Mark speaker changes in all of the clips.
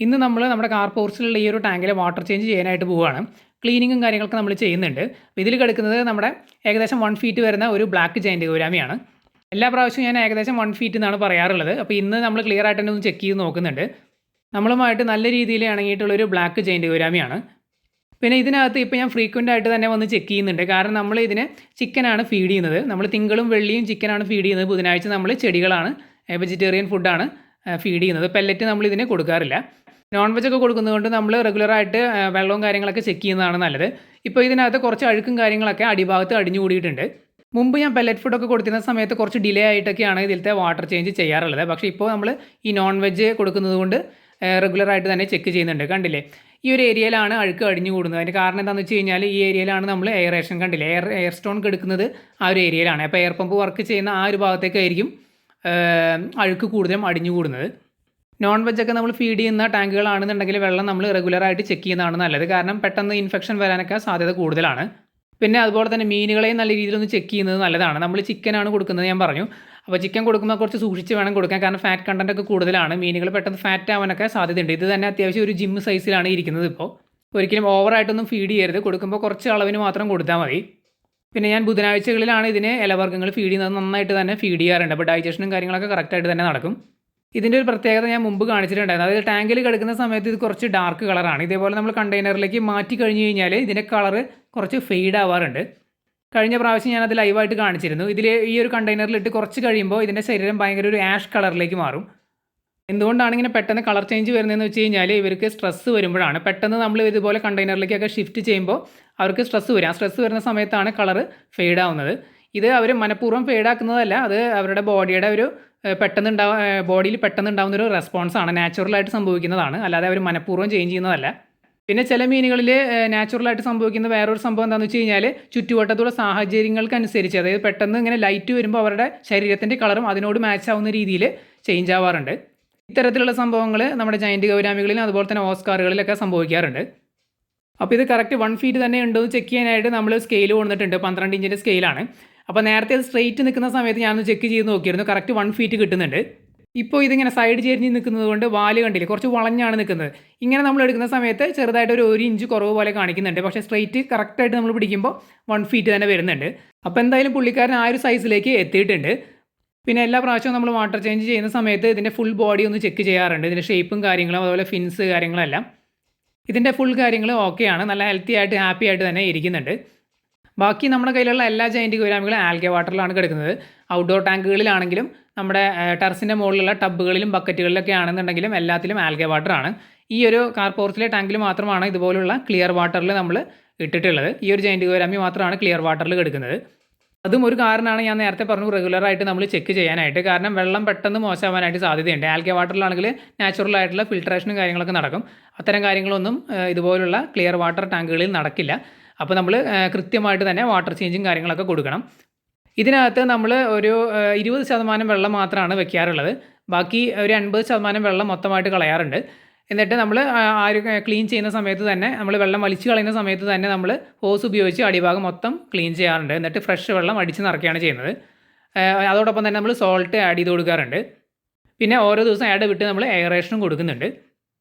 Speaker 1: ഇന്ന് നമ്മൾ നമ്മുടെ കാർ പോർച്ചിലുള്ള ഈ ഒരു ടാങ്കിൽ വാട്ടർ ചേഞ്ച് ചെയ്യാനായിട്ട് പോവുകയാണ്. ക്ലീനിങ്ങും കാര്യങ്ങളൊക്കെ നമ്മൾ ചെയ്യുന്നുണ്ട്. ഇതിൽ കിടക്കുന്നത് നമ്മുടെ ഏകദേശം 1 ഫീറ്റ് വരുന്ന ഒരു ബ്ലാക്ക് ജയൻറ്റ് ഗൗരാമിയാണ്. എല്ലാ പ്രാവശ്യവും ഞാൻ ഏകദേശം 1 ഫീറ്റ് എന്നാണ് പറയാറുള്ളത്. അപ്പോൾ ഇന്ന് നമ്മൾ ക്ലിയർ ആയിട്ട് തന്നെ ഒന്ന് ചെക്ക് ചെയ്ത് നോക്കുന്നുണ്ട്. നമ്മളുമായിട്ട് നല്ല രീതിയിൽ ഇണങ്ങിയിട്ടുള്ളൊരു ബ്ലാക്ക് ജയൻറ്റ് ഗൗരാമിയാണ്. പിന്നെ ഇതിനകത്ത് ഇപ്പോൾ ഞാൻ ഫ്രീക്വൻ്റ് ആയിട്ട് തന്നെ വന്ന് ചെക്ക് ചെയ്യുന്നുണ്ട്. കാരണം നമ്മൾ ഇതിന് ചിക്കനാണ് ഫീഡ് ചെയ്യുന്നത്. നമ്മൾ തിങ്കളും വെള്ളിയും ചിക്കനാണ് ഫീഡ് ചെയ്യുന്നത്. ബുധനാഴ്ച നമ്മൾ ചെടികളാണ്, വെജിറ്റേറിയൻ ഫുഡാണ് ഫീഡ് ചെയ്യുന്നത്. പെല്ലറ്റ് നമ്മൾ ഇതിന് കൊടുക്കാറില്ല. നോൺ വെജ് ഒക്കെ കൊടുക്കുന്നതുകൊണ്ട് നമ്മൾ റെഗുലറായിട്ട് വെള്ളവും കാര്യങ്ങളൊക്കെ ചെക്ക് ചെയ്യുന്നതാണ് നല്ലത്. ഇപ്പോൾ ഇതിനകത്ത് കുറച്ച് അഴുക്കും കാര്യങ്ങളൊക്കെ അടിഭാഗത്ത് അടിഞ്ഞു കൂടിയിട്ടുണ്ട്. മുമ്പ് ഞാൻ പെല്ലറ്റ് ഫുഡൊക്കെ കൊടുത്തിരുന്ന സമയത്ത് കുറച്ച് ഡിലേ ആയിട്ടൊക്കെയാണ് ഇതിലത്തെ വാട്ടർ ചേഞ്ച് ചെയ്യാറുള്ളത്. പക്ഷേ ഇപ്പോൾ നമ്മൾ ഈ നോൺ വെജ് കൊടുക്കുന്നത് കൊണ്ട് റെഗുലറായിട്ട് തന്നെ ചെക്ക് ചെയ്യുന്നുണ്ട്. കണ്ടില്ലേ, ഈ ഒരു ഏരിയയിലാണ് അഴുക്ക് അടിഞ്ഞു കൂടുന്നത്. അതിൻ്റെ കാരണം എന്താണെന്ന് വെച്ച് കഴിഞ്ഞാൽ ഈ ഏരിയയിലാണ് നമ്മൾ എയറേഷൻ, കണ്ടില്ലേ, എയർ സ്റ്റോൺ എടുക്കുന്നത് ആ ഒരു ഏരിയയിലാണ്. അപ്പോൾ എയർ പമ്പ് വർക്ക് ചെയ്യുന്ന ആ ഒരു ഭാഗത്തേക്കായിരിക്കും അഴുക്ക് കൂടുതലും അടിഞ്ഞു കൂടുന്നത്. നോൺ വെജൊക്കെ നമ്മൾ ഫീഡ് ചെയ്യുന്ന ടാങ്കുകളാണെന്നുണ്ടെങ്കിൽ വെള്ളം നമ്മൾ റെഗുലറായിട്ട് ചെക്ക് ചെയ്യുന്നതാണ് നല്ലത്. കാരണം പെട്ടെന്ന് ഇൻഫെക്ഷൻ വരാനൊക്കെ സാധ്യത കൂടുതലാണ്. പിന്നെ അതുപോലെ തന്നെ മീനുകളെയും നല്ല രീതിയിലൊന്ന് ചെക്ക് ചെയ്യുന്നത് നല്ലതാണ്. നമ്മൾ ചിക്കനാണ് കൊടുക്കുന്നത് ഞാൻ പറഞ്ഞു. അപ്പോൾ ചിക്കൻ കൊടുക്കുമ്പോൾ കുറച്ച് സൂക്ഷിച്ച് വേണം കൊടുക്കാൻ. കാരണം ഫാറ്റ് കണ്ടൻ്റ് ഒക്കെ കൂടുതലാണ്. മീനുകൾ പെട്ടെന്ന് ഫാറ്റ് ആവാനൊക്കെ സാധ്യതയുണ്ട്. ഇത് തന്നെ അത്യാവശ്യം ഒരു ജിം സൈസിലാണ് ഇരിക്കുന്നത്. ഇപ്പോൾ ഒരിക്കലും ഓവറായിട്ടൊന്നും ഫീഡ് ചെയ്യരുത്. കൊടുക്കുമ്പോൾ കുറച്ച് അളവിന് മാത്രം കൊടുത്താൽ മതി. പിന്നെ ഞാൻ ബുധനാഴ്ചകളിലാണ് ഇതിന് ഇലവർഗ്ഗങ്ങൾ ഫീഡ് ചെയ്യുന്നത്. നന്നായിട്ട് തന്നെ ഫീഡ് ചെയ്യാറുണ്ട്. അപ്പോൾ ഡൈജഷനും കാര്യങ്ങളൊക്കെ കറക്റ്റായിട്ട് തന്നെ നടക്കും. ഇതിൻ്റെ ഒരു പ്രത്യേകത ഞാൻ മുമ്പ് കാണിച്ചിട്ടുണ്ടായിരുന്നു. അതായത് ടാങ്കിൽ കിടക്കുന്ന സമയത്ത് ഇത് കുറച്ച് ഡാർക്ക് കളറാണ്. ഇതേപോലെ നമ്മൾ കണ്ടെയ്നറിലേക്ക് മാറ്റി കഴിഞ്ഞ് കഴിഞ്ഞാൽ ഇതിൻ്റെ കളറ് കുറച്ച് ഫെയ്ഡ് ആവാറുണ്ട്. കഴിഞ്ഞ പ്രാവശ്യം ഞാനത് ലൈവായിട്ട് കാണിച്ചിരുന്നു. ഇതിൽ ഈ ഒരു കണ്ടെയ്നറിലിട്ട് കുറച്ച് കഴിയുമ്പോൾ ഇതിൻ്റെ ശരീരം ഭയങ്കര ഒരു ആഷ് കളറിലേക്ക് മാറും. എന്തുകൊണ്ടാണ് ഇങ്ങനെ പെട്ടെന്ന് കളർ ചേഞ്ച് വരുന്നതെന്ന് വെച്ച് കഴിഞ്ഞാൽ ഇവർക്ക് സ്ട്രെസ്സ് വരുമ്പോഴാണ്. പെട്ടെന്ന് നമ്മൾ ഇതുപോലെ കണ്ടെയ്നറിലേക്കൊക്കെ ഷിഫ്റ്റ് ചെയ്യുമ്പോൾ അവർക്ക് സ്ട്രെസ്സ് വരും. ആ സ്ട്രെസ്സ് വരുന്ന സമയത്താണ് കളറ് ഫെയ്ഡ് ആവുന്നത്. ഇത് അവർ മനഃപൂർവ്വം ഫെയ്ഡ് ആക്കുന്നതല്ല. അത് അവരുടെ ബോഡിയുടെ ഒരു ബോഡിയിൽ പെട്ടെന്ന് ഉണ്ടാകുന്ന ഒരു റെസ്പോൺസാണ്, നാച്ചുറലായിട്ട് സംഭവിക്കുന്നതാണ്. അല്ലാതെ അവർ മനഃപൂർവ്വം ചേഞ്ച് ചെയ്യുന്നതല്ല. പിന്നെ ചില മീനുകളിൽ നാച്ചുറലായിട്ട് സംഭവിക്കുന്ന വേറൊരു സംഭവം എന്താണെന്ന് വെച്ച് കഴിഞ്ഞാൽ ചുറ്റുവട്ടത്തുള്ള സാഹചര്യങ്ങൾക്കനുസരിച്ച്, അതായത് പെട്ടെന്ന് ഇങ്ങനെ ലൈറ്റ് വരുമ്പോൾ അവരുടെ ശരീരത്തിൻ്റെ കളറും അതിനോട് മാച്ച് ആവുന്ന രീതിയിൽ ചേഞ്ച് ആവാറുണ്ട്. ഇത്തരത്തിലുള്ള സംഭവങ്ങൾ നമ്മുടെ ജയൻറ്റ് ഗൗരാമികളിലും അതുപോലെ തന്നെ ഓസ്കാറുകളിലൊക്കെ സംഭവിക്കാറുണ്ട്. അപ്പോൾ ഇത് കറക്റ്റ് 1 ഫീറ്റ് തന്നെ ഉണ്ടോ എന്ന് ചെക്ക് ചെയ്യാനായിട്ട് നമ്മൾ സ്കെയിൽ കൊണ്ടിട്ടുണ്ട്. 12 ഇഞ്ചിൻ്റെ സ്കെയിലാണ്. അപ്പോൾ നേരത്തെ അത് സ്ട്രെയിറ്റ് നിൽക്കുന്ന സമയത്ത് ഞാനൊന്ന് ചെക്ക് ചെയ്ത് നോക്കിയിരുന്നു. കറക്റ്റ് 1 ഫീറ്റ് കിട്ടുന്നുണ്ട്. ഇപ്പോൾ ഇതിങ്ങനെ സൈഡ് ചെരിഞ്ഞ് നിൽക്കുന്നത് കൊണ്ട് വാല് കണ്ടില്ലേ, കുറച്ച് വളഞ്ഞാണ് നിൽക്കുന്നത്. ഇങ്ങനെ നമ്മൾ എടുക്കുന്ന സമയത്ത് ചെറുതായിട്ട് ഒരു ഇഞ്ച് കുറവ് പോലെ കാണിക്കുന്നുണ്ട്. പക്ഷേ സ്ട്രെയിറ്റ് കറക്റ്റായിട്ട് നമ്മൾ പിടിക്കുമ്പോൾ 1 ഫീറ്റ് തന്നെ വരുന്നുണ്ട്. അപ്പോൾ എന്തായാലും പുള്ളിക്കാരൻ ആ ഒരു സൈസിലേക്ക് എത്തിയിട്ടുണ്ട്. പിന്നെ എല്ലാ പ്രാവശ്യവും നമ്മൾ വാട്ടർ ചേഞ്ച് ചെയ്യുന്ന സമയത്ത് ഇതിൻ്റെ ഫുൾ ബോഡി ഒന്ന് ചെക്ക് ചെയ്യാറുണ്ട്. ഇതിൻ്റെ ഷേപ്പും കാര്യങ്ങളും അതുപോലെ ഫിൻസ് കാര്യങ്ങളെല്ലാം. ഇതിൻ്റെ ഫുൾ കാര്യങ്ങൾ ഓക്കെയാണ്. നല്ല ഹെൽത്തി ആയിട്ട് ഹാപ്പി ആയിട്ട് തന്നെ ഇരിക്കുന്നുണ്ട്. ബാക്കി നമ്മുടെ കയ്യിലുള്ള എല്ലാ ജയൻറ്റ് ഗൗരാമികളും ആൽഗെ വാട്ടറിലാണ് കിടക്കുന്നത്. ഔട്ട്ഡോർ ടാങ്കുകളിലാണെങ്കിലും നമ്മുടെ ടെറസിൻ്റെ മുകളിലുള്ള ടബ്ബുകളിലും ബക്കറ്റുകളിലൊക്കെ ആണെന്നുണ്ടെങ്കിലും എല്ലാത്തിലും ആൽഗെ വാട്ടറാണ്. ഈ ഒരു കാർ പോർച്ചിലെ ടാങ്കിൽ മാത്രമാണ് ഇതുപോലുള്ള ക്ലിയർ വാട്ടറിൽ നമ്മൾ ഇട്ടിട്ടുള്ളത്. ഈ ഒരു ജയൻറ്റ് ഗൗരാമി മാത്രമാണ് ക്ലിയർ വാട്ടറിൽ കിടക്കുന്നത്. അതും ഒരു കാരണമാണ് ഞാൻ നേരത്തെ പറഞ്ഞു റെഗുലറായിട്ട് നമ്മൾ ചെക്ക് ചെയ്യാനായിട്ട്. കാരണം വെള്ളം പെട്ടെന്ന് മോശമാവാനായിട്ട് സാധ്യതയുണ്ട്. ആൽഗെ വാട്ടറിലാണെങ്കിൽ നാച്ചുറൽ ആയിട്ടുള്ള ഫിൽട്രേഷനും കാര്യങ്ങളൊക്കെ നടക്കും. അത്തരം കാര്യങ്ങളൊന്നും ഇതുപോലുള്ള ക്ലിയർ വാട്ടർ ടാങ്കുകളിൽ നടക്കില്ല. അപ്പോൾ നമ്മൾ കൃത്യമായിട്ട് തന്നെ വാട്ടർ ചേഞ്ചും കാര്യങ്ങളൊക്കെ കൊടുക്കണം. ഇതിനകത്ത് നമ്മൾ ഒരു 20% വെള്ളം മാത്രമാണ് വെക്കാറുള്ളത്. ബാക്കി ഒരു 80% വെള്ളം മൊത്തമായിട്ട് കളയാറുണ്ട്. എന്നിട്ട് നമ്മൾ ക്ലീൻ ചെയ്യുന്ന സമയത്ത് തന്നെ, നമ്മൾ വെള്ളം വലിച്ചു കളയുന്ന സമയത്ത് തന്നെ നമ്മൾ ഹോസ് ഉപയോഗിച്ച് അടിഭാഗം മൊത്തം ക്ലീൻ ചെയ്യാറുണ്ട്. എന്നിട്ട് ഫ്രഷ് വെള്ളം അടിച്ച് നിറയ്ക്കുകയാണ് ചെയ്യുന്നത്. അതോടൊപ്പം തന്നെ നമ്മൾ സോൾട്ട് ആഡ് ചെയ്ത് കൊടുക്കാറുണ്ട്. പിന്നെ ഓരോ ദിവസം ആഡ് വിട്ട് നമ്മൾ എയറേഷനും കൊടുക്കുന്നുണ്ട്.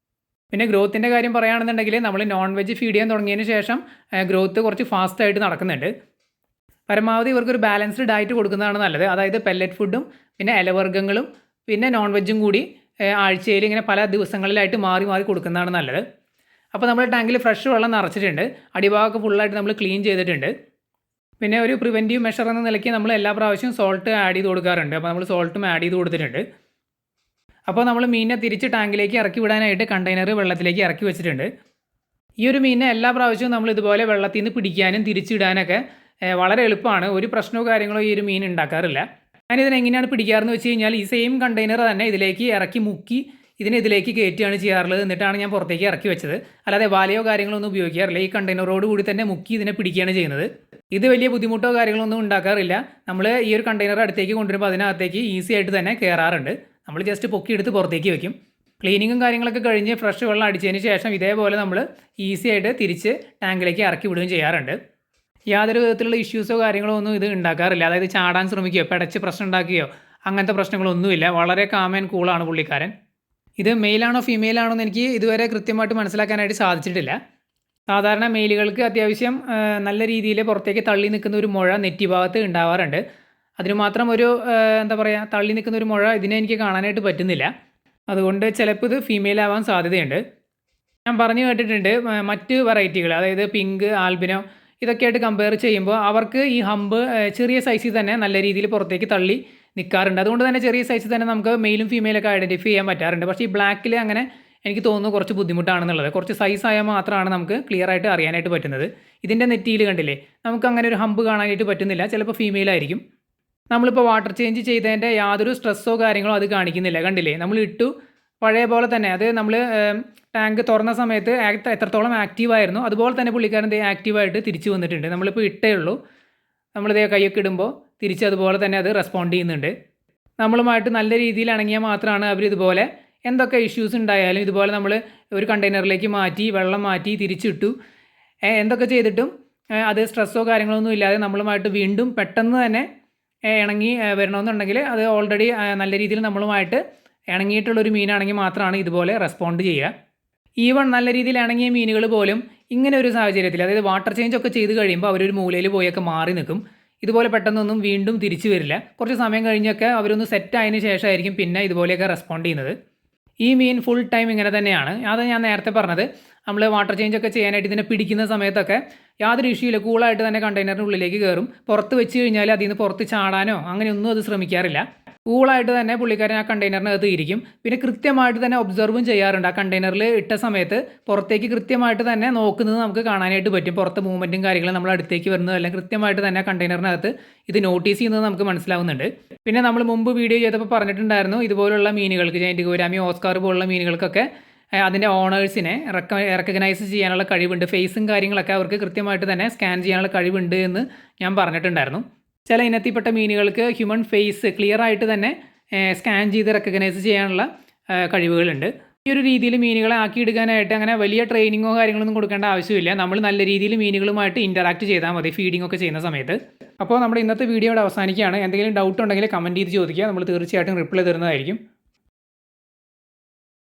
Speaker 1: പിന്നെ ഗ്രോത്തിൻ്റെ കാര്യം പറയുകയാണെന്നുണ്ടെങ്കിൽ നമ്മൾ നോൺ വെജ് ഫീഡ് ചെയ്യാൻ തുടങ്ങിയതിന് ശേഷം ഗ്രോത്ത് കുറച്ച് ഫാസ്റ്റായിട്ട് നടക്കുന്നുണ്ട്. പരമാവധി ഇവർക്കൊരു ബാലൻസ്ഡ് ഡയറ്റ് കൊടുക്കുന്നതാണ് നല്ലത്. അതായത് പെല്ലറ്റ് ഫുഡും പിന്നെ ഇലവർഗ്ഗങ്ങളും പിന്നെ നോൺ വെജും കൂടി ആഴ്ചയിൽ ഇങ്ങനെ പല ദിവസങ്ങളിലായിട്ട് മാറി മാറി കൊടുക്കുന്നതാണ് നല്ലത്. അപ്പോൾ നമ്മൾ ടാങ്കിൽ ഫ്രഷ് വെള്ളം നിറച്ചിട്ടുണ്ട്. അടിഭാഗമൊക്കെ ഫുള്ളായിട്ട് നമ്മൾ ക്ലീൻ ചെയ്തിട്ടുണ്ട്. പിന്നെ ഒരു പ്രിവെൻറ്റീവ് മെഷർ എന്ന നിലയ്ക്ക് നമ്മൾ എല്ലാ പ്രാവശ്യവും സോൾട്ട് ആഡ് ചെയ്ത് കൊടുക്കാറുണ്ട്. അപ്പോൾ നമ്മൾ സോൾട്ടും ആഡ് ചെയ്ത് കൊടുത്തിട്ടുണ്ട്. അപ്പോൾ നമ്മൾ മീനിനെ തിരിച്ച് ടാങ്കിലേക്ക് ഇറക്കി വിടാനായിട്ട് കണ്ടെയ്നർ വെള്ളത്തിലേക്ക് ഇറക്കി വെച്ചിട്ടുണ്ട്. ഈ ഒരു മീനിനെ എല്ലാ പ്രാവശ്യവും നമ്മൾ ഇതുപോലെ വെള്ളത്തിൽ നിന്ന് പിടിക്കാനും തിരിച്ചിടാനൊക്കെ വളരെ എളുപ്പമാണ്. ഒരു പ്രശ്നമോ കാര്യങ്ങളോ ഈ ഒരു മീൻ ഉണ്ടാക്കാറില്ല. ഞാനിതിനെ എങ്ങനെയാണ് പിടിക്കാറെന്ന് വെച്ച് കഴിഞ്ഞാൽ ഈ സെയിം കണ്ടെയ്നർ തന്നെ ഇതിലേക്ക് ഇറക്കി മുക്കി ഇതിലേക്ക് കയറ്റുകയാണ് ചെയ്യാറുള്ളത്. എന്നിട്ടാണ് ഞാൻ പുറത്തേക്ക് ഇറക്കി വെച്ചത്. അല്ലാതെ വലയോ കാര്യങ്ങളോ ഒന്നും ഉപയോഗിക്കാറില്ല. ഈ കണ്ടെയ്നറോട് കൂടി തന്നെ മുക്കി ഇതിനെ പിടിക്കുകയാണ് ചെയ്യുന്നത്. ഇത് വലിയ ബുദ്ധിമുട്ടോ കാര്യങ്ങളോ ഒന്നും ഉണ്ടാക്കാറില്ല. നമ്മൾ ഈ ഒരു കണ്ടെയ്നർ അടുത്തേക്ക് കൊണ്ടുവരുമ്പോൾ അതിനകത്തേക്ക് ഈസി ആയിട്ട് തന്നെ കയറാറുണ്ട്. നമ്മൾ ജസ്റ്റ് പൊക്കി എടുത്ത് പുറത്തേക്ക് വെക്കും. ക്ലീനിങ്ങും കാര്യങ്ങളൊക്കെ കഴിഞ്ഞ് ഫ്രഷ് വെള്ളം അടിച്ചതിന് ശേഷം ഇതേപോലെ നമ്മൾ ഈസി ആയിട്ട് തിരിച്ച് ടാങ്കിലേക്ക് ഇറക്കി വിടുകയും ചെയ്യാറുണ്ട്. യാതൊരു വിധത്തിലുള്ള ഇഷ്യൂസോ കാര്യങ്ങളോ ഒന്നും ഇത് ഉണ്ടാക്കാറില്ല. അതായത് ചാടാൻ ശ്രമിക്കുകയോ പെടച്ച് പ്രശ്നം ഉണ്ടാക്കുകയോ അങ്ങനത്തെ പ്രശ്നങ്ങളൊന്നുമില്ല. വളരെ കാം ആൻഡ് കൂളാണ് പുള്ളിക്കാരൻ. ഇത് മെയിലാണോ ഫീമെയിലാണോ എന്ന് എനിക്ക് ഇതുവരെ കൃത്യമായിട്ട് മനസ്സിലാക്കാനായിട്ട് സാധിച്ചിട്ടില്ല. സാധാരണ മെയിലുകൾക്ക് അത്യാവശ്യം നല്ല രീതിയിൽ പുറത്തേക്ക് തള്ളി നിൽക്കുന്ന ഒരു മുഴ നെറ്റി ഭാഗത്ത് ഉണ്ടാവാറുണ്ട്. അതിന് മാത്രം ഒരു എന്താ പറയുക, തള്ളി നിൽക്കുന്ന ഒരു മുഴ ഇതിനെ എനിക്ക് കാണാനായിട്ട് പറ്റുന്നില്ല. അതുകൊണ്ട് ചിലപ്പോൾ ഇത് ഫീമെയിൽ ആവാൻ സാധ്യതയുണ്ട്. ഞാൻ പറഞ്ഞു കേട്ടിട്ടുണ്ട് മറ്റ് വെറൈറ്റികൾ, അതായത് പിങ്ക്, ആൽബിനോ ഇതൊക്കെയായിട്ട് കമ്പയർ ചെയ്യുമ്പോൾ അവർക്ക് ഈ ഹമ്പ് ചെറിയ സൈസിൽ തന്നെ നല്ല രീതിയിൽ പുറത്തേക്ക് തള്ളി നിൽക്കാറുണ്ട്. അതുകൊണ്ട് തന്നെ ചെറിയ സൈസിൽ തന്നെ നമുക്ക് മെയിലും ഫീമെയിലൊക്കെ ഐഡൻറ്റിഫൈ ചെയ്യാൻ പറ്റാറുണ്ട്. പക്ഷേ ഈ ബ്ലാക്കിൽ അങ്ങനെ എനിക്ക് തോന്നുന്നു കുറച്ച് ബുദ്ധിമുട്ടാണെന്നുള്ളത്. കുറച്ച് സൈസ് ആയാൽ മാത്രമാണ് നമുക്ക് ക്ലിയർ ആയിട്ട് അറിയാനായിട്ട് പറ്റുന്നത്. ഇതിൻ്റെ നെറ്റിയിൽ കണ്ടില്ലേ, നമുക്ക് അങ്ങനെ ഒരു ഹമ്പ് കാണാനായിട്ട് പറ്റുന്നില്ല. ചിലപ്പോൾ ഫീമെയിൽ ആയിരിക്കും. നമ്മളിപ്പോൾ വാട്ടർ ചേഞ്ച് ചെയ്തതിൻ്റെ യാതൊരു സ്ട്രെസ്സോ കാര്യങ്ങളോ അത് കാണിക്കുന്നില്ല. കണ്ടില്ലേ, നമ്മൾ ഇട്ടു പഴയ പോലെ തന്നെ. അത് നമ്മൾ ടാങ്ക് തുറന്ന സമയത്ത് എത്രത്തോളം ആക്റ്റീവായിരുന്നു അതുപോലെ തന്നെ പുള്ളിക്കാരൻ ആക്റ്റീവായിട്ട് തിരിച്ചു വന്നിട്ടുണ്ട്. നമ്മളിപ്പോൾ ഇട്ടേ ഉള്ളൂ, നമ്മളിതേ കൈയൊക്കെ ഇടുമ്പോൾ തിരിച്ച് അതുപോലെ തന്നെ അത് റെസ്പോണ്ട് ചെയ്യുന്നുണ്ട്. നമ്മളുമായിട്ട് നല്ല രീതിയിൽ ഇണങ്ങിയാൽ മാത്രമാണ് അവർ ഇതുപോലെ എന്തൊക്കെ ഇഷ്യൂസ് ഉണ്ടായാലും ഇതുപോലെ നമ്മൾ ഒരു കണ്ടെയ്നറിലേക്ക് മാറ്റി വെള്ളം മാറ്റി തിരിച്ചിട്ടു എന്തൊക്കെ ചെയ്തിട്ടും അത് സ്ട്രെസ്സോ കാര്യങ്ങളൊന്നും ഇല്ലാതെ നമ്മളുമായിട്ട് വീണ്ടും പെട്ടെന്ന് തന്നെ ഇണങ്ങി വരണമെന്നുണ്ടെങ്കിൽ അത് ഓൾറെഡി നല്ല രീതിയിൽ നമ്മളുമായിട്ട് ഇണങ്ങിയിട്ടുള്ളൊരു മീനാണെങ്കിൽ മാത്രമാണ് ഇതുപോലെ റെസ്പോണ്ട് ചെയ്യുക. ഈവൺ നല്ല രീതിയിൽ ഇണങ്ങിയ മീനുകൾ പോലും ഇങ്ങനെ ഒരു സാഹചര്യത്തിൽ, അതായത് വാട്ടർ ചേഞ്ച് ഒക്കെ ചെയ്ത് കഴിയുമ്പോൾ അവരൊരു മൂലയിൽ പോയൊക്കെ മാറി നിൽക്കും. ഇതുപോലെ പെട്ടെന്നൊന്നും വീണ്ടും തിരിച്ചു വരില്ല. കുറച്ച് സമയം കഴിഞ്ഞൊക്കെ അവരൊന്ന് സെറ്റ് ആയതിനു ശേഷമായിരിക്കും പിന്നെ ഇതുപോലെയൊക്കെ റെസ്പോണ്ട് ചെയ്യുന്നത്. ഈ മീൻ ഫുൾ ടൈം ഇങ്ങനെ തന്നെയാണ്. അത് ഞാൻ നേരത്തെ പറഞ്ഞത്, നമ്മൾ വാട്ടർ ചേഞ്ച് ഒക്കെ ചെയ്യാനായിട്ട് ഇതിനെ പിടിക്കുന്ന സമയത്തൊക്കെ യാതൊരു ഇഷ്യൂ ഇല്ല, കൂളായിട്ട് തന്നെ കണ്ടെയ്നറിൻ്റെ ഉള്ളിലേക്ക് കയറും. പുറത്ത് വെച്ച് കഴിഞ്ഞാൽ അതിൽ നിന്ന് പുറത്ത് ചാടാനോ അങ്ങനെയൊന്നും അത് ശ്രമിക്കാറില്ല. കൂളായിട്ട് തന്നെ പുള്ളിക്കാരൻ ആ കണ്ടെയ്നറിനകത്ത് ഇരിക്കും. പിന്നെ കൃത്യമായിട്ട് തന്നെ ഒബ്സർവും ചെയ്യാറുണ്ട്. ആ കണ്ടെയ്നറിൽ ഇട്ട സമയത്ത് പുറത്തേക്ക് കൃത്യമായിട്ട് തന്നെ നോക്കുന്നത് നമുക്ക് കാണാനായിട്ട് പറ്റും. പുറത്ത് മൂവ്മെൻറ്റും കാര്യങ്ങളും നമ്മൾ അടുത്തേക്ക് വരുന്നതെല്ലാം കൃത്യമായിട്ട് തന്നെ ആ കണ്ടെയ്നറിനകത്ത് ഇത് നോട്ടീസ് ചെയ്യുന്നത് നമുക്ക് മനസ്സിലാവുന്നുണ്ട്. പിന്നെ നമ്മൾ മുമ്പ് വീഡിയോ ചെയ്തപ്പോൾ പറഞ്ഞിട്ടുണ്ടായിരുന്നു, ഇതുപോലുള്ള മീനുകൾക്ക്, ജയന്റ് ഗൗരാമി, ഓസ്കാർ പോലുള്ള മീനുകൾക്കൊക്കെ അതിൻ്റെ ഓണേഴ്സിനെ റെക്കഗ്നൈസ് ചെയ്യാനുള്ള കഴിവുണ്ട്. ഫേസും കാര്യങ്ങളൊക്കെ അവർക്ക് കൃത്യമായിട്ട് തന്നെ സ്കാൻ ചെയ്യാനുള്ള കഴിവുണ്ട് എന്ന് ഞാൻ പറഞ്ഞിട്ടുണ്ടായിരുന്നു. ചില ഇനത്തിൽപ്പെട്ട മീനുകൾക്ക് ഹ്യൂമൻ ഫേസ് ക്ലിയർ ആയിട്ട് തന്നെ സ്കാൻ ചെയ്ത് റെക്കഗ്നൈസ് ചെയ്യാനുള്ള കഴിവുകളുണ്ട്. ഈ ഒരു രീതിയിൽ മീനുകളെ ആക്കിയെടുക്കാനായിട്ട് അങ്ങനെ വലിയ ട്രെയിനിങ്ങോ കാര്യങ്ങളൊന്നും കൊടുക്കേണ്ട ആവശ്യമില്ല. നമ്മൾ നല്ല രീതിയിൽ മീനുകളുമായിട്ട് ഇൻറ്ററാക്ട് ചെയ്താൽ മതി ഫീഡിംഗ് ഒക്കെ ചെയ്യുന്ന സമയത്ത്. അപ്പോൾ നമ്മുടെ ഇന്നത്തെ വീഡിയോ ഇവിടെ അവസാനിക്കുകയാണ്. എന്തെങ്കിലും ഡൗട്ട് ഉണ്ടെങ്കിൽ കമൻറ്റ് ചെയ്ത് ചോദിക്കുക, നമ്മൾ തീർച്ചയായിട്ടും റിപ്ലൈ തരുന്നതായിരിക്കും.